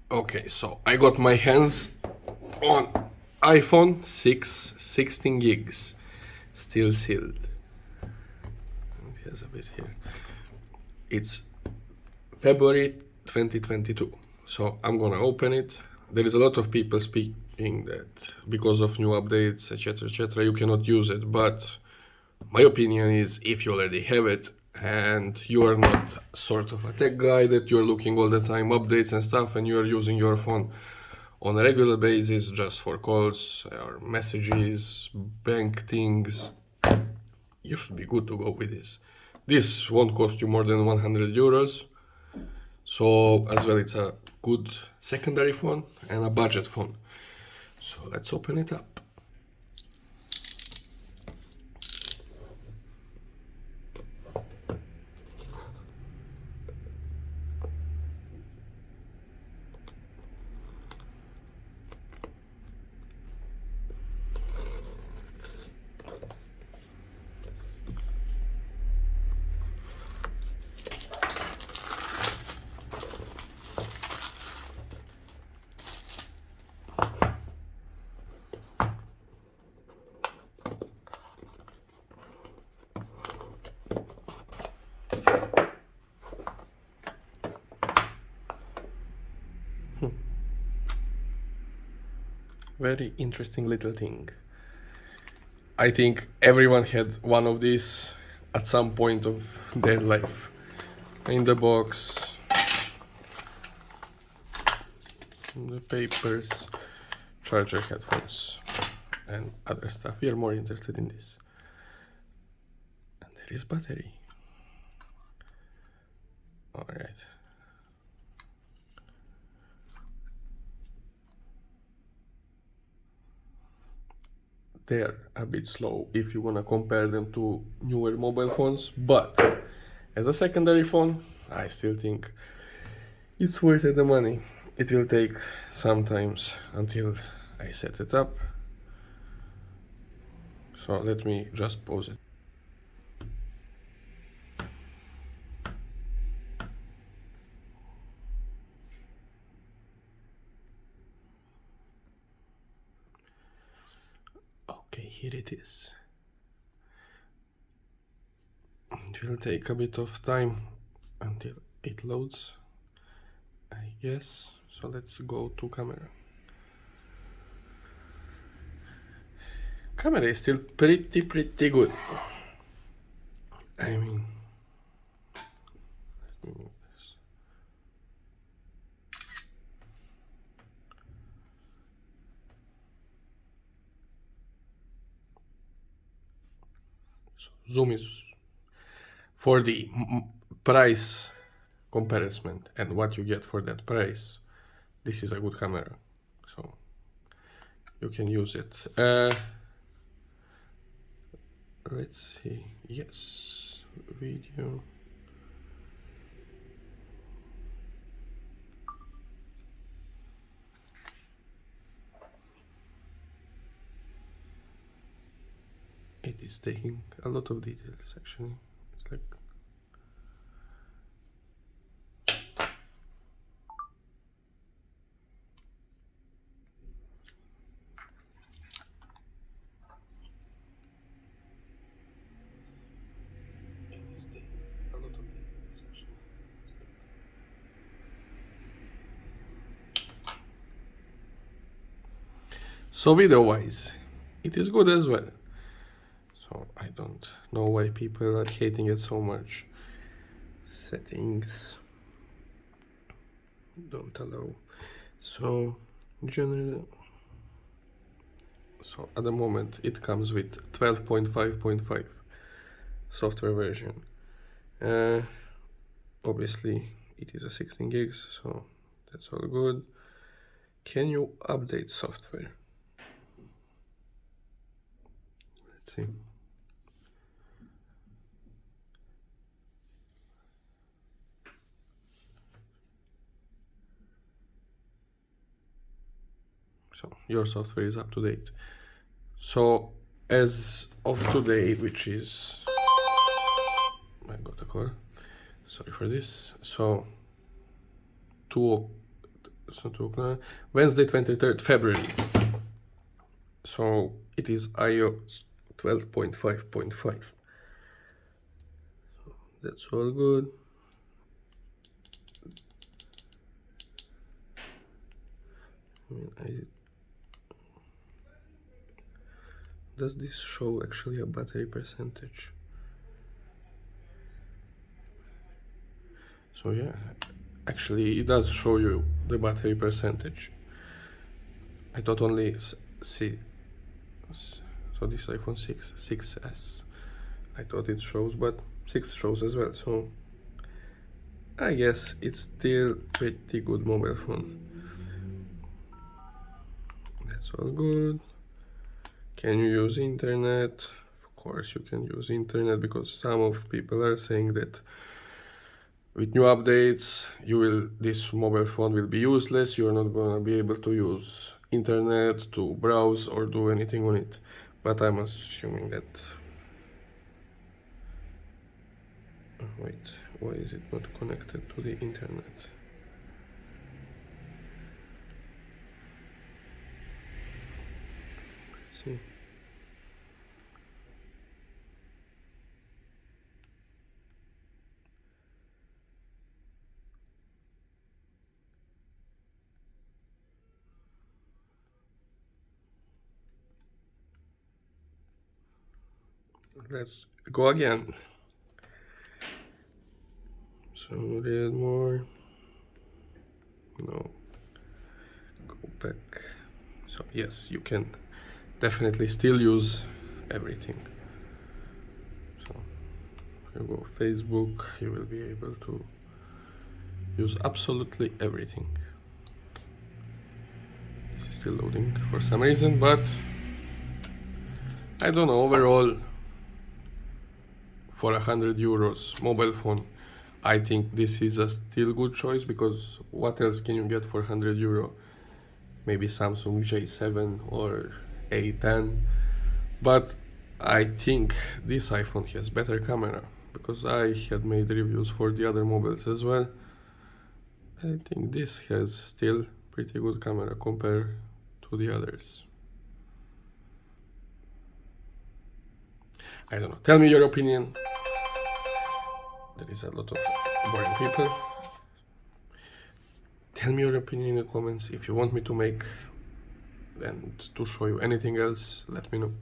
Okay, so I got my hands on iPhone 6 16 gigs, still sealed. Here's a bit here. It's February 2022, so I'm gonna open it. There is a lot of people speaking that because of new updates, etc., etc., you cannot use it. But my opinion is, if you already have it and you are not sort of a tech guy that you're looking all the time updates and stuff, and you are using your phone on a regular basis just for calls or messages, bank things, you should be good to go with this. This won't cost you more than 100 euros. So as well, it's a good secondary phone and a budget phone. So let's open it up. Very interesting little thing. I think everyone had one of these at some point of their life. In the box, the papers, charger, headphones, and other stuff. We are more interested in this. And there is battery. Alright. They're a bit slow if you wanna compare them to newer mobile phones, but as a secondary phone, I still think it's worth the money. It will take some times until I set it up. So let me just pause it. Okay, here it is. It will take a bit of time until it loads, I guess. So let's go to camera. Camera is still pretty good. I mean, let me move this. So zoom is for the price comparison and what you get for that price. This is a good camera, so you can use it. Let's see. Yes, video. It is taking a lot of details actually. It's like it is taking a lot of details actually. So video wise, it is good as well. So I don't know why people are hating it so much. Settings don't allow. So generally, so at the moment it comes with 12.5.5 software version. Obviously it is a 16 gigs, so that's all good. Can you update software? Let's see. So your software is up to date. So as of today, which is, I got a call, sorry for this. So it's not 2 o'clock. Wednesday, 23rd February. So it is iOS 12.5.5. That's all good. Does this show actually a battery percentage? So yeah, actually it does show you the battery percentage. I thought only see. So this iPhone 6s. I thought it shows, but 6 shows as well. So I guess it's still pretty good mobile phone. That's all good. Can you use internet? Of course you can use internet, because some of people are saying that with new updates this mobile phone will be useless. You're not gonna be able to use internet to browse or do anything on it. But I'm assuming that... wait, why is it not connected to the internet? Let's see. Let's go again. So read more. No. Go back. So yes, you can definitely still use everything. So if you go Facebook, you will be able to use absolutely everything. This is still loading for some reason, but I don't know, overall for 100 euros mobile phone, I think this is a still good choice, because what else can you get for 100 euro? Maybe Samsung J7 or A10, but I think this iPhone has better camera, because I had made reviews for the other mobiles as well. I think this has still pretty good camera compared to the others. I don't know, tell me your opinion. There is a lot of boring people. Tell me your opinion in the comments. If you want me to make and to show you anything else, let me know.